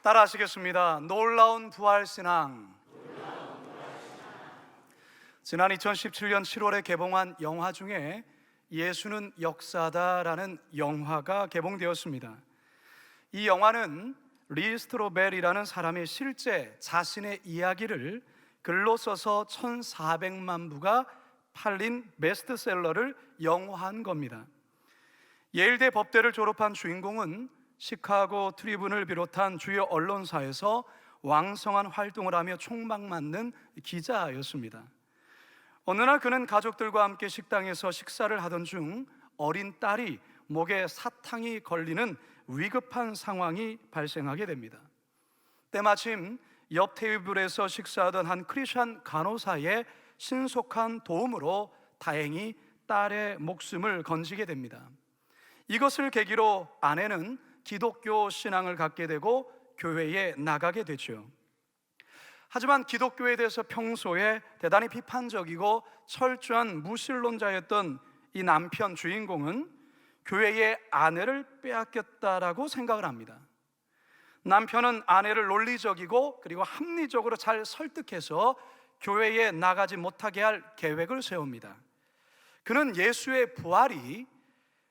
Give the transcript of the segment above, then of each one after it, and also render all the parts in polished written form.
따라 하시겠습니다. 놀라운 부활신앙. 지난 2017년 7월에 개봉한 영화 중에 예수는 역사다라는 영화가 개봉되었습니다. 이 영화는 리 스트로벨이라는 사람이 실제 자신의 이야기를 글로 써서 1,400만 부가 팔린 베스트셀러를 영화한 겁니다. 예일대 법대를 졸업한 주인공은 시카고 트리뷴을 비롯한 주요 언론사에서 왕성한 활동을 하며 총망맞는 기자였습니다. 어느 날 그는 가족들과 함께 식당에서 식사를 하던 중 어린 딸이 목에 사탕이 걸리는 위급한 상황이 발생하게 됩니다. 때마침 옆 테이블에서 식사하던 한 크리스천 간호사의 신속한 도움으로 다행히 딸의 목숨을 건지게 됩니다. 이것을 계기로 아내는 기독교 신앙을 갖게 되고 교회에 나가게 되죠. 하지만 기독교에 대해서 평소에 대단히 비판적이고 철저한 무신론자였던 이 남편 주인공은 교회의 아내를 빼앗겼다라고 생각을 합니다. 남편은 아내를 논리적이고 그리고 합리적으로 잘 설득해서 교회에 나가지 못하게 할 계획을 세웁니다. 그는 예수의 부활이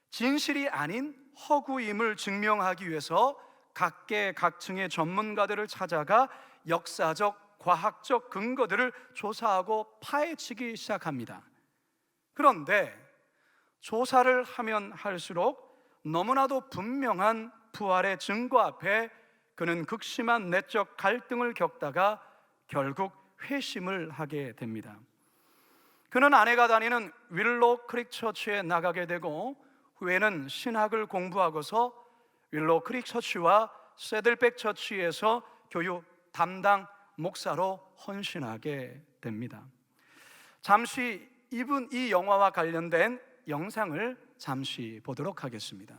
진실이 아닌 허구임을 증명하기 위해서 각계각층의 전문가들을 찾아가 역사적, 과학적 근거들을 조사하고 파헤치기 시작합니다. 그런데 조사를 하면 할수록 너무나도 분명한 부활의 증거 앞에 그는 극심한 내적 갈등을 겪다가 결국 회심을 하게 됩니다. 그는 아내가 다니는 윌로우 크릭 처치에 나가게 되고 후에는 신학을 공부하고서 윌로우 크릭 처치와 새들백 처치에서 교육 담당 목사로 헌신하게 됩니다. 잠시 이 영화와 관련된 영상을 잠시 보도록 하겠습니다.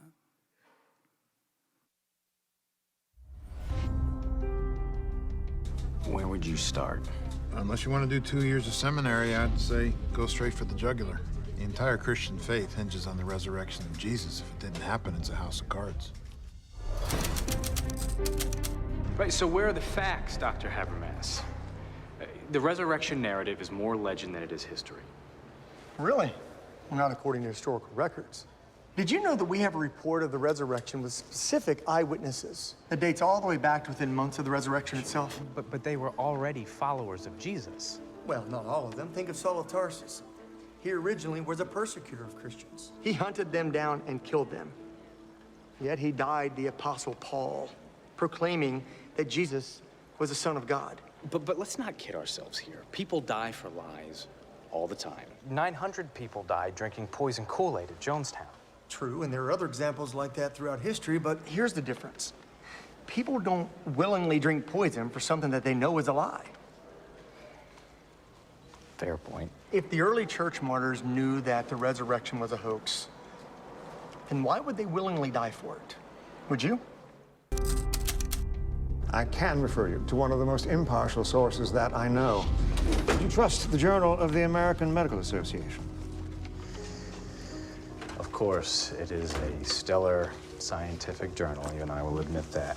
Where would you start? Unless you want to do 2 years of seminary, I'd say go straight for the jugular. The entire Christian faith hinges on the resurrection of Jesus. If it didn't happen, it's a house of cards. Right, so where are the facts, Dr. Habermas? The resurrection narrative is more legend than it is history. Really? Well, not according to historical records. Did you know that we have a report of the resurrection with specific eyewitnesses that dates all the way back to within months of the resurrection itself? But they were already followers of Jesus. Well, not all of them. Think of Saul of Tarsus. He originally was a persecutor of Christians. He hunted them down and killed them. Yet he died the Apostle Paul, proclaiming that Jesus was the Son of God. But let's not kid ourselves here. People die for lies all the time. 900 people died drinking poison Kool-Aid at Jonestown. True, and there are other examples like that throughout history, but here's the difference. People don't willingly drink poison for something that they know is a lie. Fair point. If the early church martyrs knew that the resurrection was a hoax, then why would they willingly die for it? Would you? I can refer you to one of the most impartial sources that I know. Do you trust the Journal of the American Medical Association? Of course, it is a stellar scientific journal, you and I will admit that.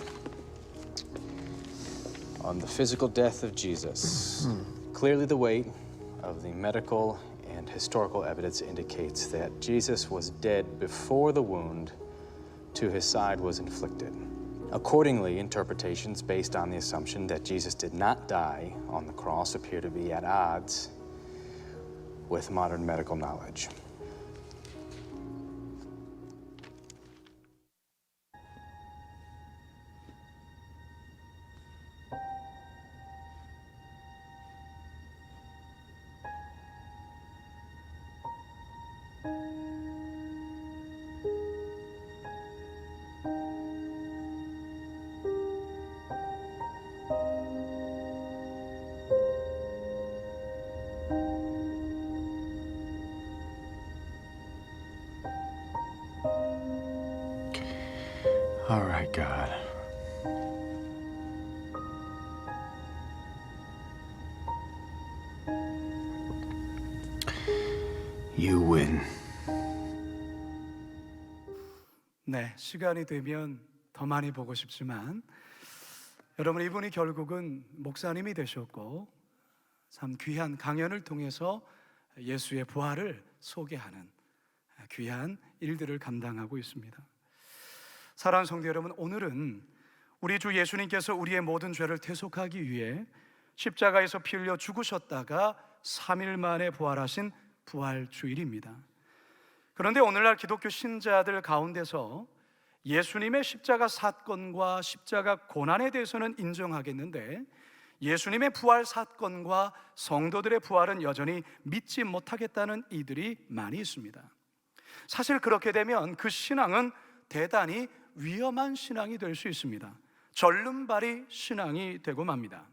On the physical death of Jesus, clearly the weight of the medical and historical evidence indicates that Jesus was dead before the wound to his side was inflicted. Accordingly, interpretations based on the assumption that Jesus did not die on the cross appear to be at odds with modern medical knowledge. All right, God. You win. 네, 시간이 되면 더 많이 보고 싶지만 여러분, 이분이 결국은 목사님이 되셨고 참 귀한 강연을 통해서 예수의 부활을 소개하는 귀한 일들을 감당하고 있습니다. 사랑하는 성도 여러분, 오늘은 우리 주 예수님께서 우리의 모든 죄를 대속하기 위해 십자가에서 피 흘려 죽으셨다가 3일 만에 부활하신 부활주일입니다. 그런데 오늘날 기독교 신자들 가운데서 예수님의 십자가 사건과 십자가 고난에 대해서는 인정하겠는데 예수님의 부활 사건과 성도들의 부활은 여전히 믿지 못하겠다는 이들이 많이 있습니다. 사실 그렇게 되면 그 신앙은 대단히 위험한 신앙이 될 수 있습니다. 절름발이 신앙이 되고 맙니다.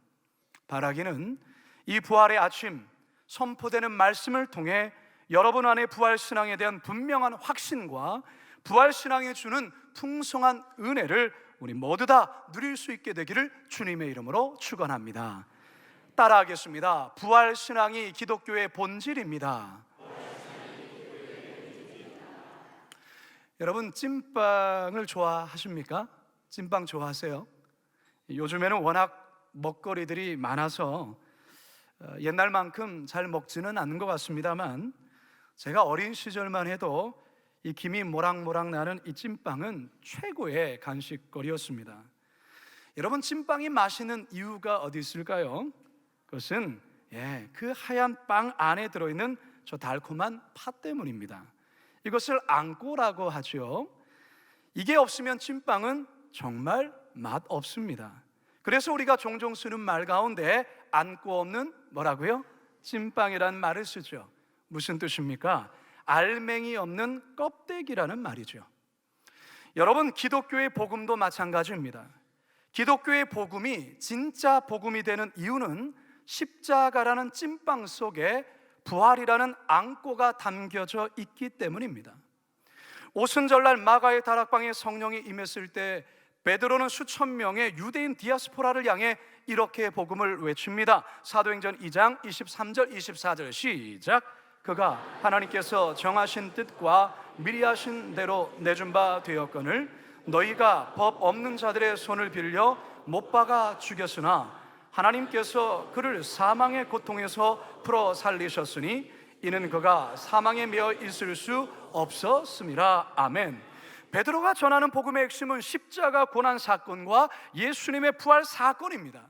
바라기는 이 부활의 아침 선포되는 말씀을 통해 여러분 안에 부활 신앙에 대한 분명한 확신과 부활 신앙이 주는 풍성한 은혜를 우리 모두 다 누릴 수 있게 되기를 주님의 이름으로 축원합니다. 따라하겠습니다. 부활 신앙이 기독교의 본질입니다. 여러분, 찐빵을 좋아하십니까? 찐빵 좋아하세요? 요즘에는 워낙 먹거리들이 많아서 옛날만큼 잘 먹지는 않는 것 같습니다만 제가 어린 시절만 해도 이 김이 모락모락 나는 이 찐빵은 최고의 간식거리였습니다. 여러분, 찐빵이 맛있는 이유가 어디 있을까요? 그것은 그 하얀 빵 안에 들어있는 저 달콤한 파 때문입니다. 이것을 안꼬라고 하죠. 이게 없으면 찐빵은 정말 맛없습니다. 그래서 우리가 종종 쓰는 말 가운데 안꼬 없는 뭐라고요? 찐빵이라는 말을 쓰죠. 무슨 뜻입니까? 알맹이 없는 껍데기라는 말이죠. 여러분, 기독교의 복음도 마찬가지입니다. 기독교의 복음이 진짜 복음이 되는 이유는 십자가라는 찐빵 속에 부활이라는 안꼬가 담겨져 있기 때문입니다. 오순절날 마가의 다락방에 성령이 임했을 때 베드로는 수천 명의 유대인 디아스포라를 향해 이렇게 복음을 외칩니다. 사도행전 2장 23절 24절 시작. 그가 하나님께서 정하신 뜻과 미리 하신 대로 내준 바 되었거늘 너희가 법 없는 자들의 손을 빌려 못 박아 죽였으나 하나님께서 그를 사망의 고통에서 풀어 살리셨으니 이는 그가 사망에 매어 있을 수 없었음이라. 아멘. 베드로가 전하는 복음의 핵심은 십자가 고난 사건과 예수님의 부활 사건입니다.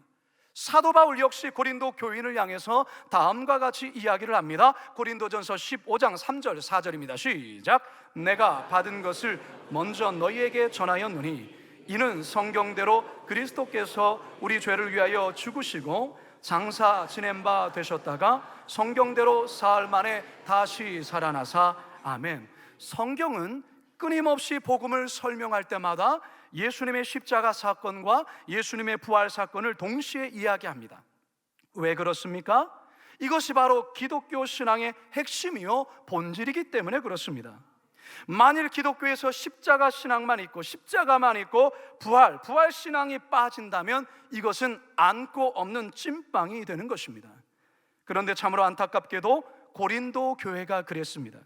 사도 바울 역시 고린도 교인을 향해서 다음과 같이 이야기를 합니다. 고린도전서 15장 3절 4절입니다. 시작. 내가 받은 것을 먼저 너희에게 전하였노니 이는 성경대로 그리스도께서 우리 죄를 위하여 죽으시고 장사 지낸 바 되셨다가 성경대로 사흘 만에 다시 살아나사. 아멘. 성경은 끊임없이 복음을 설명할 때마다 예수님의 십자가 사건과 예수님의 부활 사건을 동시에 이야기합니다. 왜 그렇습니까? 이것이 바로 기독교 신앙의 핵심이요 본질이기 때문에 그렇습니다. 만일 기독교에서 십자가 신앙만 있고 십자가만 있고 부활 신앙이 빠진다면 이것은 안고 없는 찐빵이 되는 것입니다. 그런데 참으로 안타깝게도 고린도 교회가 그랬습니다.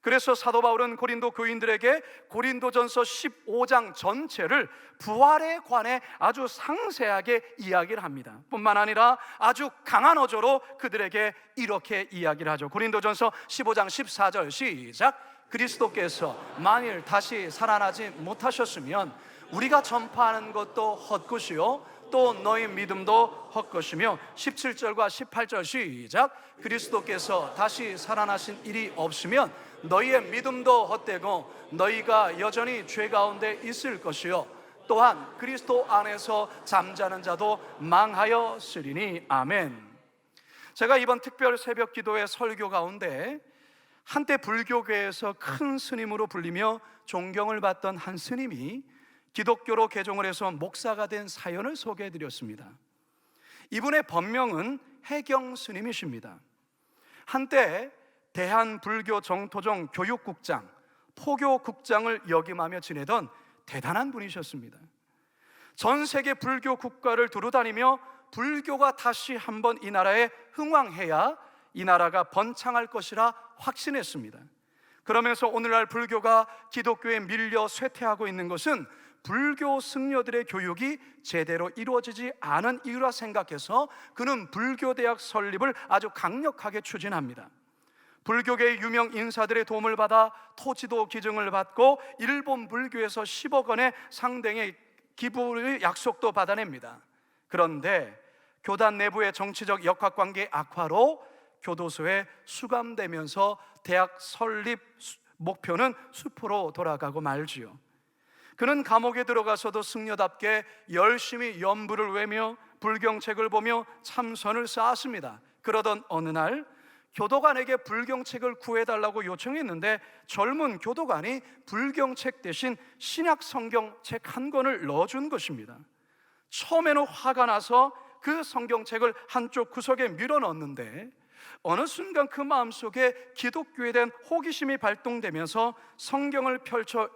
그래서 사도 바울은 고린도 교인들에게 고린도전서 15장 전체를 부활에 관해 아주 상세하게 이야기를 합니다. 뿐만 아니라 아주 강한 어조로 그들에게 이렇게 이야기를 하죠. 고린도전서 15장 14절 시작. 그리스도께서 만일 다시 살아나지 못하셨으면 우리가 전파하는 것도 헛것이요 또 너희 믿음도 헛것이며 17절과 18절 시작. 그리스도께서 다시 살아나신 일이 없으면 너희의 믿음도 헛되고 너희가 여전히 죄 가운데 있을 것이요 또한 그리스도 안에서 잠자는 자도 망하였으리니. 아멘. 제가 이번 특별 새벽 기도의 설교 가운데 한때 불교계에서 큰 스님으로 불리며 존경을 받던 한 스님이 기독교로 개종을 해서 목사가 된 사연을 소개해드렸습니다. 이분의 법명은 해경 스님이십니다. 한때 대한불교 정토종 교육국장, 포교국장을 역임하며 지내던 대단한 분이셨습니다. 전 세계 불교 국가를 두루다니며 불교가 다시 한번 이 나라에 흥왕해야 이 나라가 번창할 것이라 확신했습니다. 그러면서 오늘날 불교가 기독교에 밀려 쇠퇴하고 있는 것은 불교 승려들의 교육이 제대로 이루어지지 않은 이유라 생각해서 그는 불교대학 설립을 아주 강력하게 추진합니다. 불교계의 유명 인사들의 도움을 받아 토지도 기증을 받고 일본 불교에서 10억 원의 상당의 기부의 약속도 받아냅니다. 그런데 교단 내부의 정치적 역학관계 악화로 교도소에 수감되면서 대학 설립 목표는 수포로 돌아가고 말지요. 그는 감옥에 들어가서도 승려답게 열심히 연부를 외며 불경책을 보며 참선을 쌓았습니다. 그러던 어느 날 교도관에게 불경책을 구해달라고 요청했는데 젊은 교도관이 불경책 대신 신약 성경책 한 권을 넣어준 것입니다. 처음에는 화가 나서 그 성경책을 한쪽 구석에 밀어넣었는데 어느 순간 그 마음속에 기독교에 대한 호기심이 발동되면서 성경을 펼쳐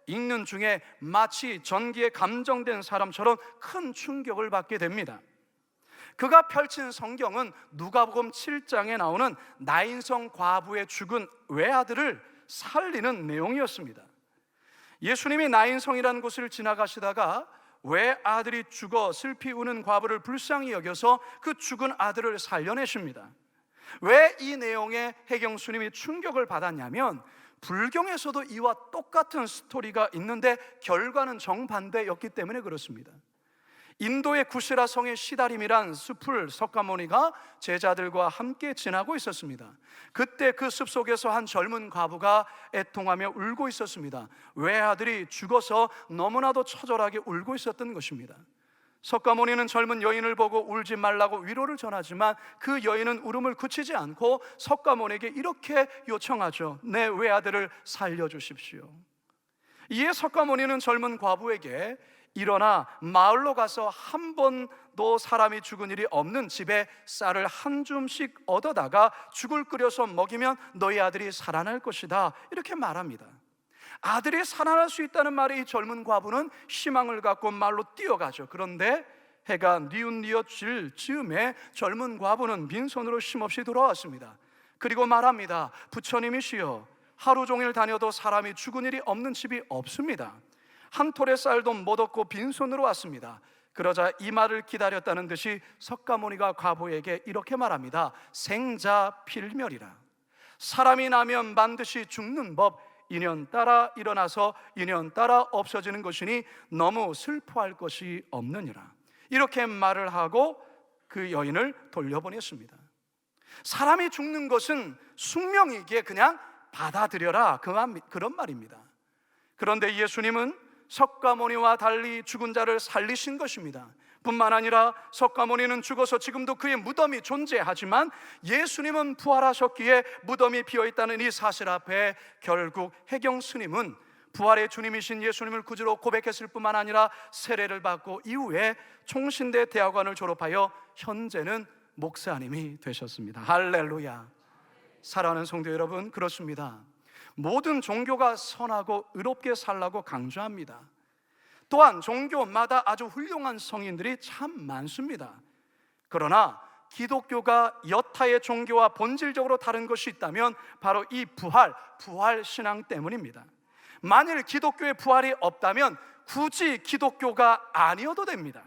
읽는 중에 마치 전기에 감정된 사람처럼 큰 충격을 받게 됩니다. 그가 펼친 성경은 누가복음 7장에 나오는 나인성 과부의 죽은 외아들을 살리는 내용이었습니다. 예수님이 나인성이라는 곳을 지나가시다가 외아들이 죽어 슬피 우는 과부를 불쌍히 여겨서 그 죽은 아들을 살려내십니다. 왜 이 내용에 해경수님이 충격을 받았냐면 불경에서도 이와 똑같은 스토리가 있는데 결과는 정반대였기 때문에 그렇습니다. 인도의 구시라 성의 시다림이란 숲을 석가모니가 제자들과 함께 지나고 있었습니다. 그때 그 숲속에서 한 젊은 과부가 애통하며 울고 있었습니다. 외아들이 죽어서 너무나도 처절하게 울고 있었던 것입니다. 석가모니는 젊은 여인을 보고 울지 말라고 위로를 전하지만 그 여인은 울음을 그치지 않고 석가모니에게 이렇게 요청하죠. 내 외아들을 살려주십시오. 이에 석가모니는 젊은 과부에게 일어나 마을로 가서 한 번도 사람이 죽은 일이 없는 집에 쌀을 한 줌씩 얻어다가 죽을 끓여서 먹이면 너희 아들이 살아날 것이다, 이렇게 말합니다. 아들이 살아날 수 있다는 말에 이 젊은 과부는 희망을 갖고 말로 뛰어가죠. 그런데 해가 뉘엿뉘엿질 즈음에 젊은 과부는 빈손으로 쉼없이 돌아왔습니다. 그리고 말합니다. 부처님이시여, 하루 종일 다녀도 사람이 죽은 일이 없는 집이 없습니다. 한 톨의 쌀도 못 얻고 빈손으로 왔습니다. 그러자 이 말을 기다렸다는 듯이 석가모니가 과부에게 이렇게 말합니다. 생자필멸이라. 사람이 나면 반드시 죽는 법, 인연 따라 일어나서 인연 따라 없어지는 것이니 너무 슬퍼할 것이 없느니라. 이렇게 말을 하고 그 여인을 돌려보냈습니다. 사람이 죽는 것은 숙명이기에 그냥 받아들여라, 그런 말입니다. 그런데 예수님은 석가모니와 달리 죽은 자를 살리신 것입니다. 뿐만 아니라 석가모니는 죽어서 지금도 그의 무덤이 존재하지만 예수님은 부활하셨기에 무덤이 비어있다는 이 사실 앞에 결국 해경 스님은 부활의 주님이신 예수님을 구주로 고백했을 뿐만 아니라 세례를 받고 이후에 총신대 대학원을 졸업하여 현재는 목사님이 되셨습니다. 할렐루야. 사랑하는 성도 여러분, 그렇습니다. 모든 종교가 선하고 의롭게 살라고 강조합니다. 또한 종교마다 아주 훌륭한 성인들이 참 많습니다. 그러나 기독교가 여타의 종교와 본질적으로 다른 것이 있다면 바로 이 부활 신앙 때문입니다. 만일 기독교의 부활이 없다면 굳이 기독교가 아니어도 됩니다.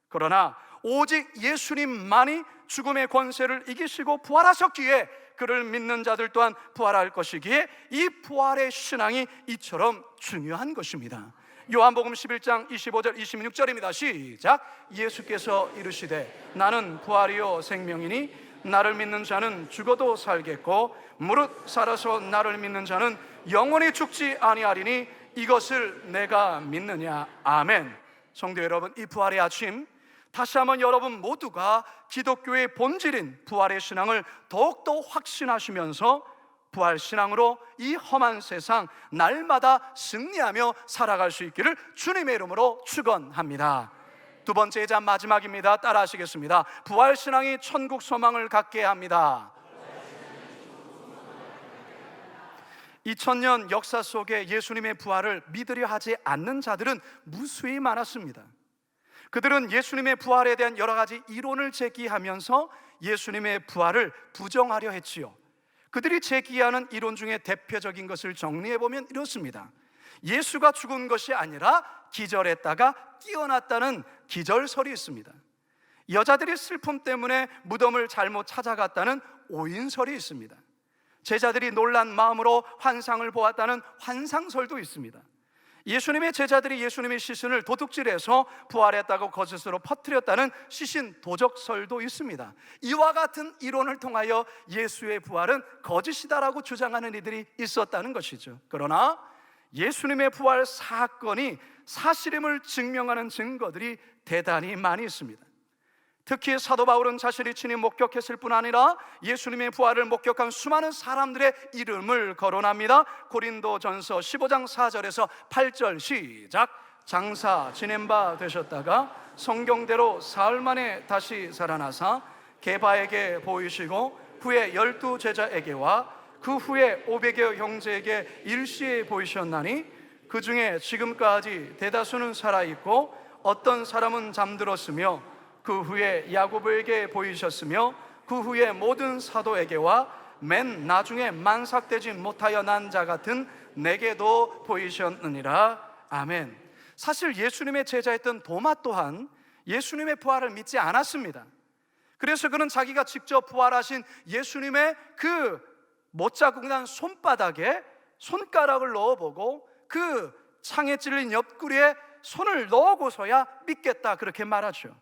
그러나 오직 예수님만이 죽음의 권세를 이기시고 부활하셨기에 그를 믿는 자들 또한 부활할 것이기에 이 부활의 신앙이 이처럼 중요한 것입니다. 요한복음 11장 25절 26절입니다. 시작. 예수께서 이르시되 나는 부활이요 생명이니 나를 믿는 자는 죽어도 살겠고 무릇 살아서 나를 믿는 자는 영원히 죽지 아니하리니 이것을 내가 믿느냐. 아멘. 성도 여러분, 이 부활의 아침 다시 한번 여러분 모두가 기독교의 본질인 부활의 신앙을 더욱더 확신하시면서 부활신앙으로 이 험한 세상 날마다 승리하며 살아갈 수 있기를 주님의 이름으로 축원합니다. 두 번째 마지막입니다. 따라 하시겠습니다. 부활신앙이 천국 소망을 갖게 합니다. 2000년 역사 속에 예수님의 부활을 믿으려 하지 않는 자들은 무수히 많았습니다. 그들은 예수님의 부활에 대한 여러 가지 이론을 제기하면서 예수님의 부활을 부정하려 했지요. 그들이 제기하는 이론 중에 대표적인 것을 정리해보면 이렇습니다. 예수가 죽은 것이 아니라 기절했다가 깨어났다는 기절설이 있습니다. 여자들이 슬픔 때문에 무덤을 잘못 찾아갔다는 오인설이 있습니다. 제자들이 놀란 마음으로 환상을 보았다는 환상설도 있습니다. 예수님의 제자들이 예수님의 시신을 도둑질해서 부활했다고 거짓으로 퍼뜨렸다는 시신 도적설도 있습니다. 이와 같은 이론을 통하여 예수의 부활은 거짓이다라고 주장하는 이들이 있었다는 것이죠. 그러나 예수님의 부활 사건이 사실임을 증명하는 증거들이 대단히 많이 있습니다. 특히 사도 바울은 자신이 친히 목격했을 뿐 아니라 예수님의 부활을 목격한 수많은 사람들의 이름을 거론합니다. 고린도전서 15장 4절에서 8절 시작. 장사 지낸 바 되셨다가 성경대로 사흘 만에 다시 살아나사 게바에게 보이시고 후에 12 제자에게와 그 후에 500여 형제에게 일시에 보이셨나니 그 중에 지금까지 대다수는 살아있고 어떤 사람은 잠들었으며 그 후에 야고보에게 보이셨으며 그 후에 모든 사도에게와 맨 나중에 만삭되지 못하여 난 자 같은 내게도 보이셨느니라. 아멘. 사실 예수님의 제자였던 도마 또한 예수님의 부활을 믿지 않았습니다. 그래서 그는 자기가 직접 부활하신 예수님의 그 못자국 난 손바닥에 손가락을 넣어보고 그 창에 찔린 옆구리에 손을 넣고서야 믿겠다, 그렇게 말하죠.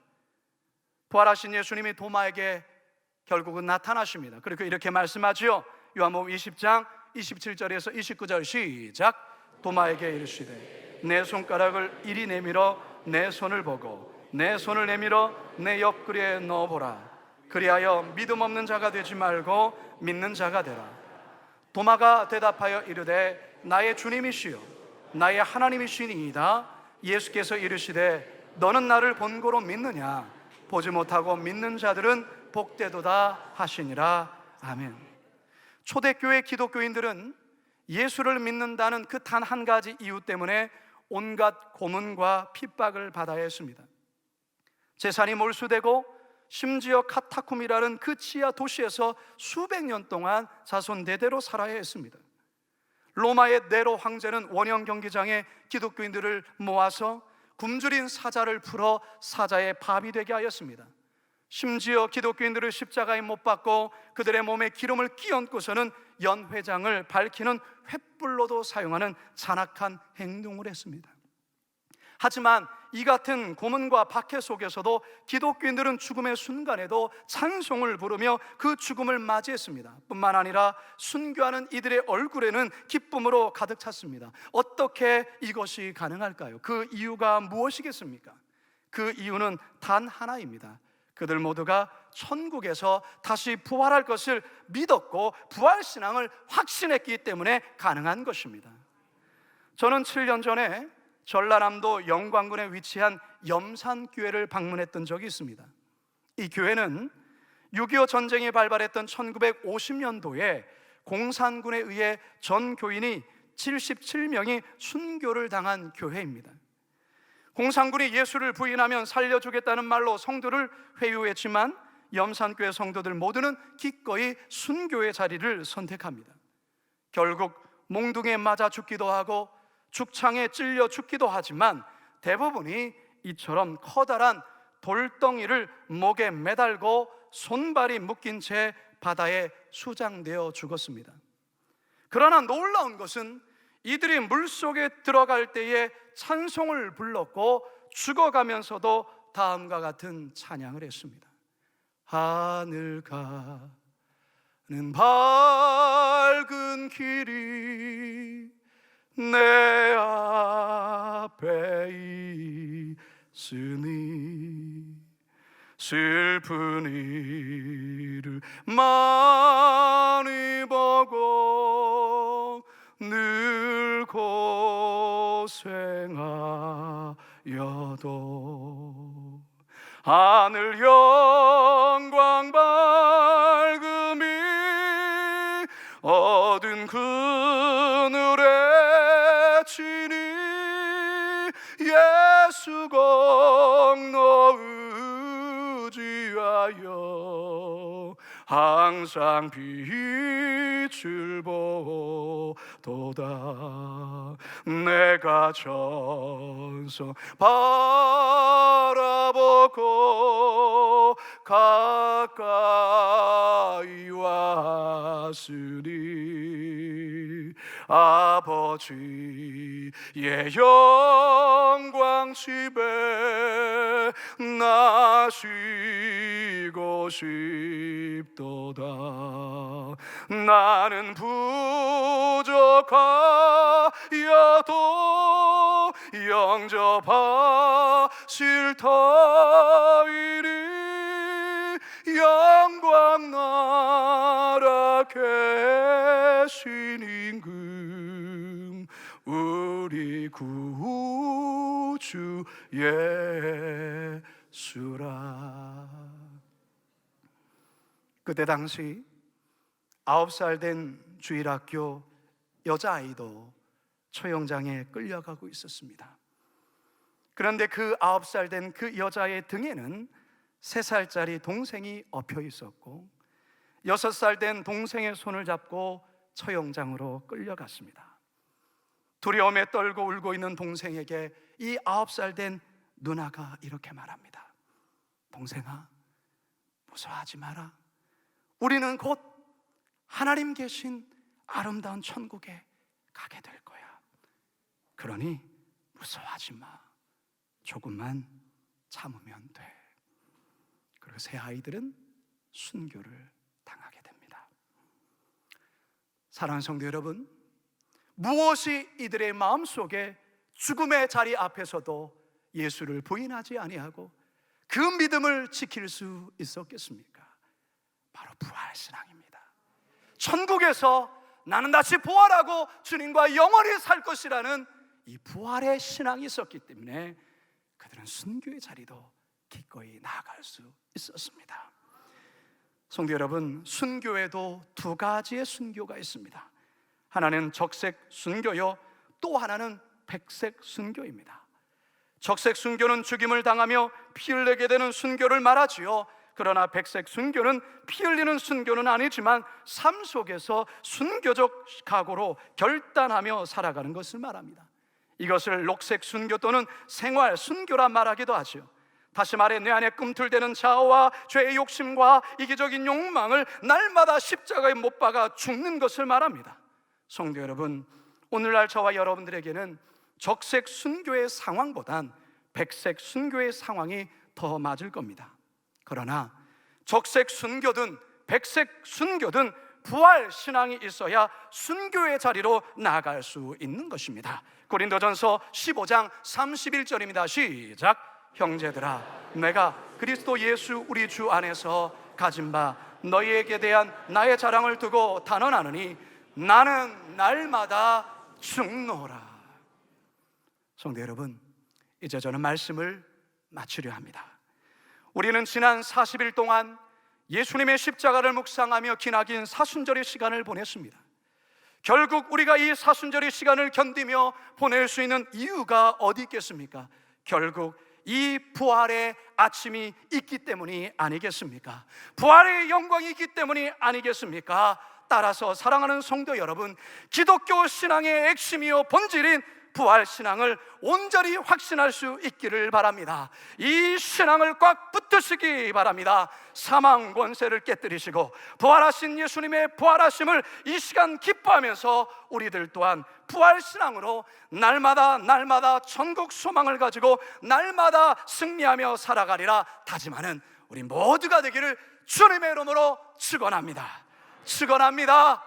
부활하신 예수님이 도마에게 결국은 나타나십니다. 그리고 이렇게 말씀하지요. 요한복음 20장 27절에서 29절 시작. 도마에게 이르시되 내 손가락을 이리 내밀어 내 손을 보고 내 손을 내밀어 내 옆구리에 넣어보라. 그리하여 믿음 없는 자가 되지 말고 믿는 자가 되라. 도마가 대답하여 이르되 나의 주님이시여 나의 하나님이시니이다. 예수께서 이르시되 너는 나를 본고로 믿느냐? 보지 못하고 믿는 자들은 복되도다 하시니라. 아멘. 초대교회 기독교인들은 예수를 믿는다는 그 단 한 가지 이유 때문에 온갖 고문과 핍박을 받아야 했습니다. 재산이 몰수되고 심지어 카타쿰이라는 그 지하 도시에서 수백 년 동안 자손 대대로 살아야 했습니다. 로마의 네로 황제는 원형 경기장에 기독교인들을 모아서 굶주린 사자를 풀어 사자의 밥이 되게 하였습니다. 심지어 기독교인들을 십자가에 못 박고 그들의 몸에 기름을 끼얹고서는 연회장을 밝히는 횃불로도 사용하는 잔악한 행동을 했습니다. 하지만 이 같은 고문과 박해 속에서도 기독교인들은 죽음의 순간에도 찬송을 부르며 그 죽음을 맞이했습니다. 뿐만 아니라 순교하는 이들의 얼굴에는 기쁨으로 가득 찼습니다. 어떻게 이것이 가능할까요? 그 이유가 무엇이겠습니까? 그 이유는 단 하나입니다. 그들 모두가 천국에서 다시 부활할 것을 믿었고 부활신앙을 확신했기 때문에 가능한 것입니다. 저는 7년 전에 전라남도 영광군에 위치한 염산교회를 방문했던 적이 있습니다. 이 교회는 6.25 전쟁이 발발했던 1950년도에 공산군에 의해 전 교인이 77명이 순교를 당한 교회입니다. 공산군이 예수를 부인하면 살려주겠다는 말로 성도를 회유했지만 염산교회 성도들 모두는 기꺼이 순교의 자리를 선택합니다. 결국 몽둥이에 맞아 죽기도 하고 죽창에 찔려 죽기도 하지만 대부분이 이처럼 커다란 돌덩이를 목에 매달고 손발이 묶인 채 바다에 수장되어 죽었습니다. 그러나 놀라운 것은 이들이 물속에 들어갈 때에 찬송을 불렀고 죽어가면서도 다음과 같은 찬양을 했습니다. 하늘 가는 밝은 길이 내 앞에 있으니 슬픈 이를 많이 보고 늘 고생하여도 하늘 영광 밝음이 어두운 그늘에 치니 예수 공로 의지하여 항상 빛 빛을 보도다. 내가 전성 바라보고 가까이 왔으니 아버지의 영광 집에 나시고 싶도다. 나는 부족하여도 영접하실 터이니 영광 나라 계신 임금 우리 구주 예수라. 그때 당시 9살 된 주일학교 여자아이도 처형장에 끌려가고 있었습니다. 그런데 그 9살 된 그 여자의 등에는 3살짜리 동생이 엎여 있었고 6살 된 동생의 손을 잡고 처형장으로 끌려갔습니다. 두려움에 떨고 울고 있는 동생에게 이 9살 된 누나가 이렇게 말합니다. 동생아, 무서워하지 마라. 우리는 곧 하나님 계신 아름다운 천국에 가게 될 거야. 그러니 무서워하지 마. 조금만 참으면 돼. 그리고 세 아이들은 순교를 당하게 됩니다. 사랑하는 성도 여러분, 무엇이 이들의 마음속에 죽음의 자리 앞에서도 예수를 부인하지 아니하고 그 믿음을 지킬 수 있었겠습니까? 바로 부활신앙입니다. 천국에서 나는 다시 부활하고 주님과 영원히 살 것이라는 이 부활의 신앙이 있었기 때문에 그들은 순교의 자리도 기꺼이 나아갈 수 있었습니다. 성도 여러분, 순교에도 두 가지의 순교가 있습니다. 하나는 적색 순교요, 또 하나는 백색 순교입니다. 적색 순교는 죽임을 당하며 피 흘리게 되는 순교를 말하지요. 그러나 백색 순교는 피 흘리는 순교는 아니지만 삶 속에서 순교적 각오로 결단하며 살아가는 것을 말합니다. 이것을 녹색 순교 또는 생활 순교라 말하기도 하죠. 다시 말해 내 안에 꿈틀대는 자아와 죄의 욕심과 이기적인 욕망을 날마다 십자가에 못 박아 죽는 것을 말합니다. 성도 여러분, 오늘날 저와 여러분들에게는 적색 순교의 상황보단 백색 순교의 상황이 더 맞을 겁니다. 그러나 적색 순교든 백색 순교든 부활 신앙이 있어야 순교의 자리로 나아갈 수 있는 것입니다. 고린도전서 15장 31절입니다. 시작. 형제들아, 내가 그리스도 예수 우리 주 안에서 가진 바 너희에게 대한 나의 자랑을 두고 단언하느니 나는 날마다 죽노라. 성도 여러분, 이제 저는 말씀을 마치려 합니다. 우리는 지난 40일 동안 예수님의 십자가를 묵상하며 기나긴 사순절의 시간을 보냈습니다. 결국 우리가 이 사순절의 시간을 견디며 보낼 수 있는 이유가 어디 있겠습니까? 결국 이 부활의 아침이 있기 때문이 아니겠습니까? 부활의 영광이 있기 때문이 아니겠습니까? 따라서 사랑하는 성도 여러분, 기독교 신앙의 핵심이요 본질인 부활 신앙을 온전히 확신할 수 있기를 바랍니다. 이 신앙을 꽉 붙드시기 바랍니다. 사망 권세를 깨뜨리시고 부활하신 예수님의 부활하심을 이 시간 기뻐하면서 우리들 또한 부활 신앙으로 날마다 천국 소망을 가지고 날마다 승리하며 살아가리라 다짐하는 우리 모두가 되기를 주님의 이름으로 축원합니다. 축원합니다.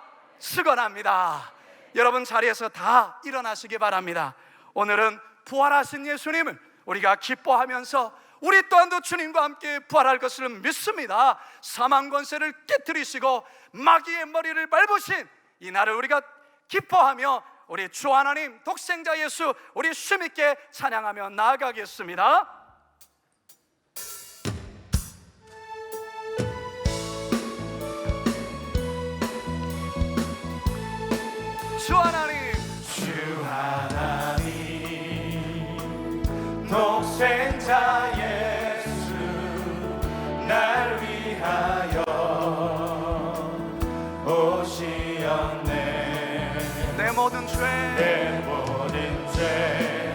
여러분 자리에서 다 일어나시기 바랍니다. 오늘은 부활하신 예수님을 우리가 기뻐하면서 우리 또한도 주님과 함께 부활할 것을 믿습니다. 사망 권세를 깨뜨리시고 마귀의 머리를 밟으신 이 날을 우리가 기뻐하며 우리 주 하나님 독생자 예수 우리 힘있게 찬양하며 나아가겠습니다. 주 하나님 독생자 예수 날 위하여 오시어 모든 죄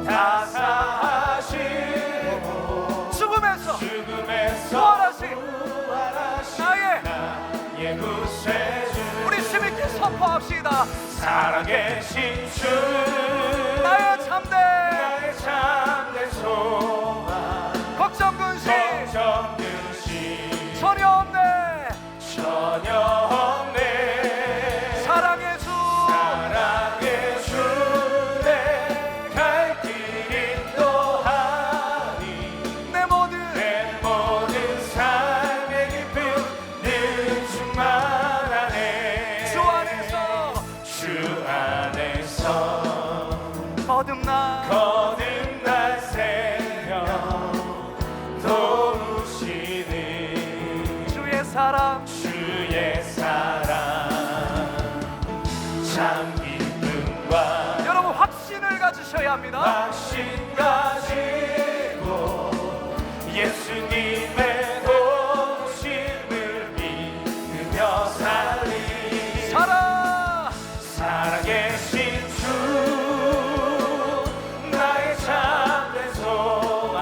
다 사하시고 죽음에서 부활하신 나의 우리 힘있게 선포합시다. 살아계신 주 나의 참된 소망 걱정 근심 전혀 없네 사랑의 주 내 갈 길 인도하니 내 모든 삶의 기쁨 늘 충만하네 주 안에서 거듭난 생명 도우시는 주의 사랑 참 기쁨과 여러분 확신을 가지셔야 합니다. 확신 가지고 예수님의 도우심을 믿으며 살리 살아계신 주 나의 참된 소망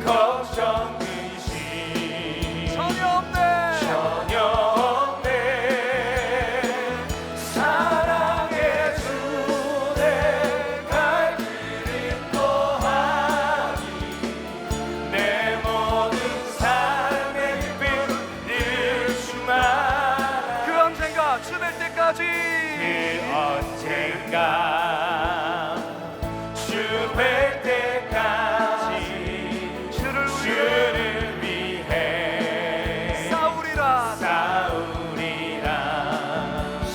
걱정 근심 전혀 없네 사랑의 주 내 갈 길 인도하니 내 모든 삶의 기쁨 늘 충만하니 그 언젠가 주 뵐 때까지 주를 위해 싸우리라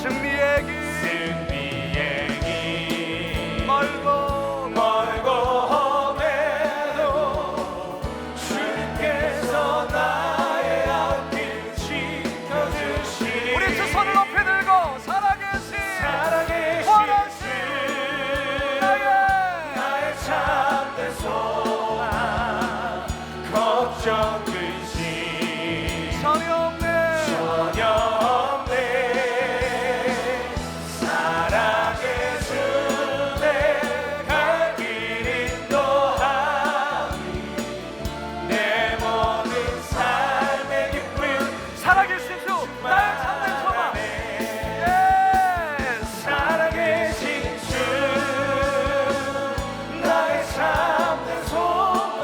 승리의 길 멀고 험해도 주님께서 나의 앞길 지켜주시리 우리 두 손을 높이 들고 살아계신 원하신 나의 참된 소망 걱정 근심 전혀 없네 사랑의 주 내 갈 길 인도하니 내 모든 삶의 기쁨 살아계신 주 나의 참된 소망 살아계신 주 나의 참된 소망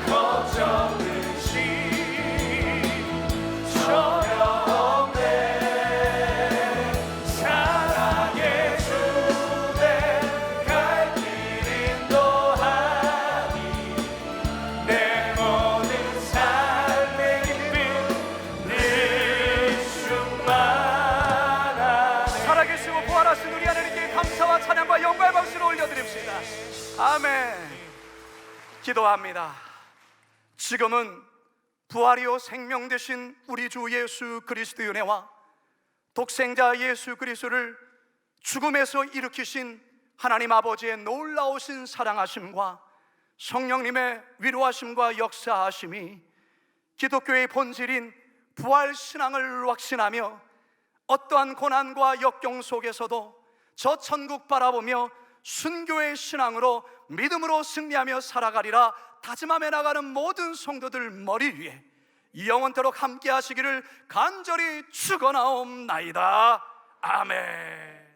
걱정 근심 전혀 없네 사랑의 주 내 갈 길 인도하니 내 모든 삶의 기쁨 늘 충만하네 살아계시고 부활하신 우리 하나님께 감사와 찬양과 영광의 박수를 올려드립시다. 아멘. 기도합니다. 지금은 부활이요 생명 되신 우리 주 예수 그리스도의 은혜와 독생자 예수 그리스도를 죽음에서 일으키신 하나님 아버지의 놀라우신 사랑하심과 성령님의 위로하심과 역사하심이 기독교의 본질인 부활 신앙을 확신하며 어떠한 고난과 역경 속에서도 저 천국 바라보며 순교의 신앙으로 믿음으로 승리하며 살아가리라 다짐하며 나가는 모든 성도들 머리 위에 영원토록 함께 하시기를 간절히 축원하옵나이다. 아멘.